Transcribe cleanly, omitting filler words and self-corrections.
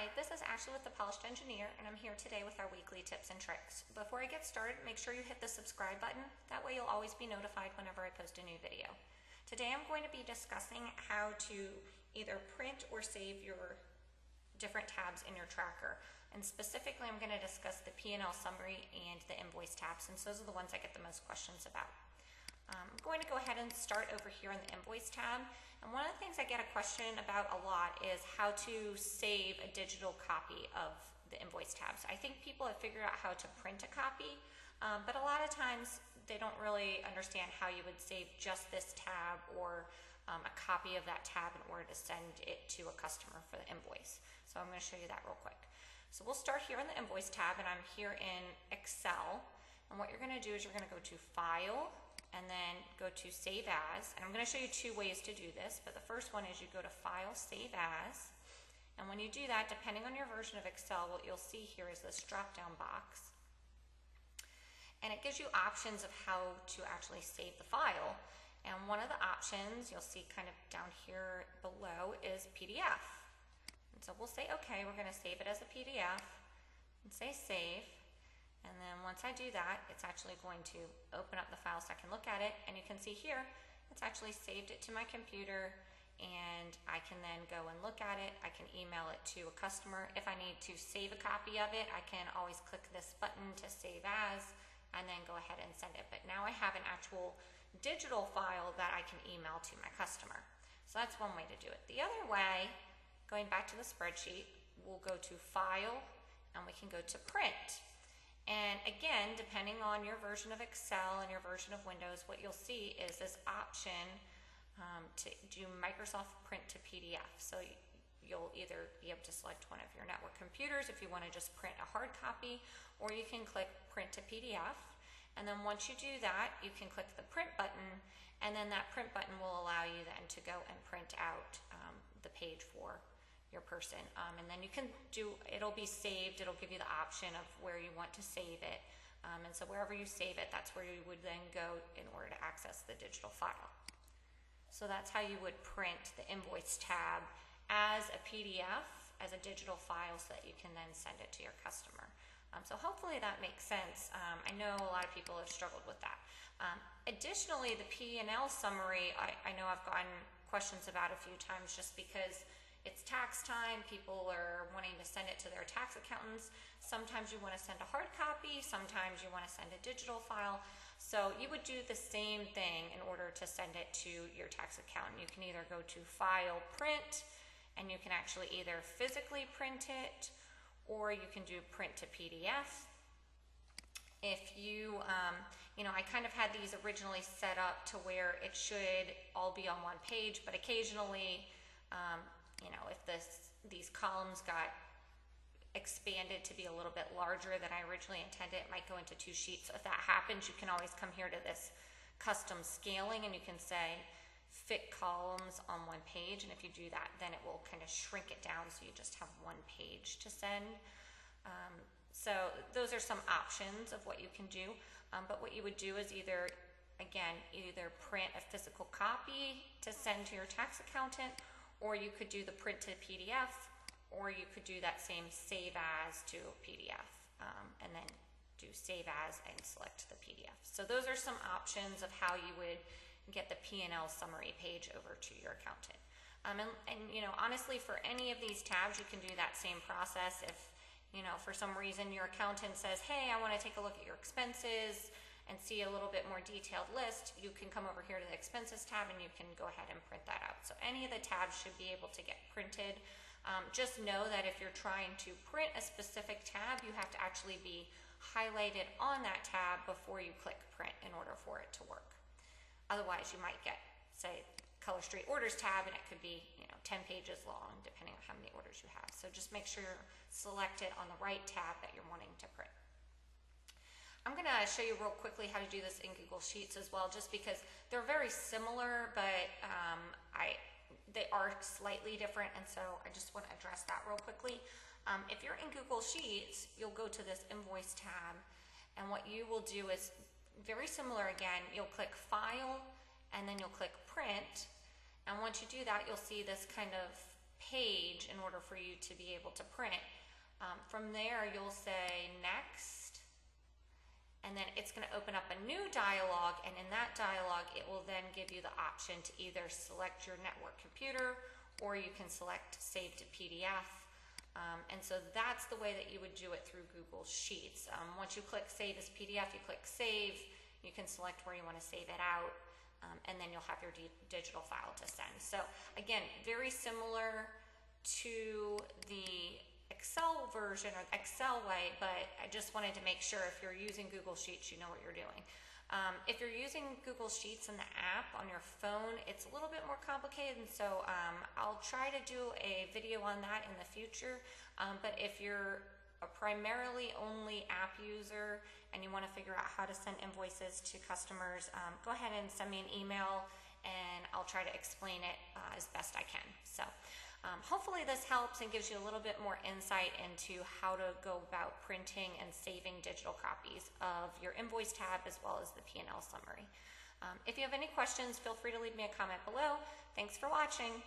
Hi, this is Ashley with The Polished Engineer, and I'm here today with our weekly tips and tricks. Before I get started, make sure you hit the subscribe button. That way you'll always be notified whenever I post a new video. Today I'm going to be discussing how to either print or save your different tabs in your tracker. And specifically, I'm going to discuss the P&L Summary and the Invoice tabs, since those are the ones I get the most questions about. I'm going to go ahead and start over here in the Invoice tab. And one of the things I get a question about a lot is how to save a digital copy of the Invoice tabs. I think people have figured out how to print a copy, but a lot of times they don't really understand how you would save just this tab or a copy of that tab in order to send it to a customer for the invoice. So I'm going to show you that real quick. So we'll start here in the Invoice tab, and I'm here in Excel. And what you're going to do is you're going to go to File, and then go to Save As. And I'm going to show you two ways to do this, but the first one is you go to File, Save As. And when you do that, depending on your version of Excel, what you'll see here is this drop-down box. And it gives you options of how to actually save the file. And one of the options you'll see kind of down here below is PDF. And so we'll say, okay, we're going to save it as a PDF and say Save. And then once I do that, it's actually going to open up the file so I can look at it. And you can see here, it's actually saved it to my computer, and I can then go and look at it. I can email it to a customer. If I need to save a copy of it, I can always click this button to Save As, and then go ahead and send it. But now I have an actual digital file that I can email to my customer. So that's one way to do it. The other way, going back to the spreadsheet, we'll go to File, and we can go to Print. And again, depending on your version of Excel and your version of Windows, what you'll see is this option to do Microsoft Print to PDF. So you'll either be able to select one of your network computers if you want to just print a hard copy, or you can click Print to PDF. And then once you do that, you can click the Print button, and then that Print button will allow you then to go and print out the page for your person, and then you can do, it'll be saved, it'll give you the option of where you want to save it, and so wherever you save it, that's where you would then go in order to access the digital file. So that's how you would print the Invoice tab as a PDF, as a digital file, so that you can then send it to your customer. So hopefully that makes sense. I know a lot of people have struggled with that. Additionally, the P&L summary, I know I've gotten questions about a few times, just because it's tax time, people are wanting to send it to their tax accountants. Sometimes you want to send a hard copy, sometimes you want to send a digital file. So you would do the same thing in order to send it to your tax accountant. You can either go to File, Print, and you can actually either physically print it, or you can do Print to PDF. If you, I kind of had these originally set up to where it should all be on one page, but occasionally, if these columns got expanded to be a little bit larger than I originally intended, it might go into two sheets. So if that happens, you can always come here to this custom scaling, and you can say fit columns on one page. And if you do that, then it will kind of shrink it down so you just have one page to send. So those are some options of what you can do. But what you would do is either print a physical copy to send to your tax accountant, or you could do the Print to PDF, or you could do that same Save As to PDF, and then do Save As and select the PDF. So those are some options of how you would get the P&L summary page over to your accountant. And honestly, for any of these tabs, you can do that same process. If, for some reason your accountant says, hey, I want to take a look at your expenses and see a little bit more detailed list, you can come over here to the Expenses tab, and you can go ahead and print that out. So any of the tabs should be able to get printed. Just know that if you're trying to print a specific tab, you have to actually be highlighted on that tab before you click print in order for it to work. Otherwise, you might get, say, Color Street Orders tab, and it could be 10 pages long, depending on how many orders you have. So just make sure you're selected on the right tab that you're wanting to print. I'm going to show you real quickly how to do this in Google Sheets as well, just because they're very similar, but they are slightly different, and so I just want to address that real quickly. If you're in Google Sheets, you'll go to this Invoice tab, and what you will do is very similar again. You'll click File, and then you'll click Print, and once you do that, you'll see this kind of page in order for you to be able to print. From there, you'll say next, and then it's going to open up a new dialog, and in that dialog, it will then give you the option to either select your network computer, or you can select save to PDF. And so that's the way that you would do it through Google Sheets. Once you click save as PDF, you click save, you can select where you want to save it out, and then you'll have your digital file to send. So again, very similar to the Excel version or Excel way, but I just wanted to make sure if you're using Google Sheets, you know what you're doing. If you're using Google Sheets in the app on your phone, it's a little bit more complicated, and so I'll try to do a video on that in the future. But if you're a primarily only app user and you want to figure out how to send invoices to customers, go ahead and send me an email, and I'll try to explain it as best I can. So hopefully this helps and gives you a little bit more insight into how to go about printing and saving digital copies of your invoice tab as well as the P&L summary. If you have any questions, feel free to leave me a comment below. Thanks for watching.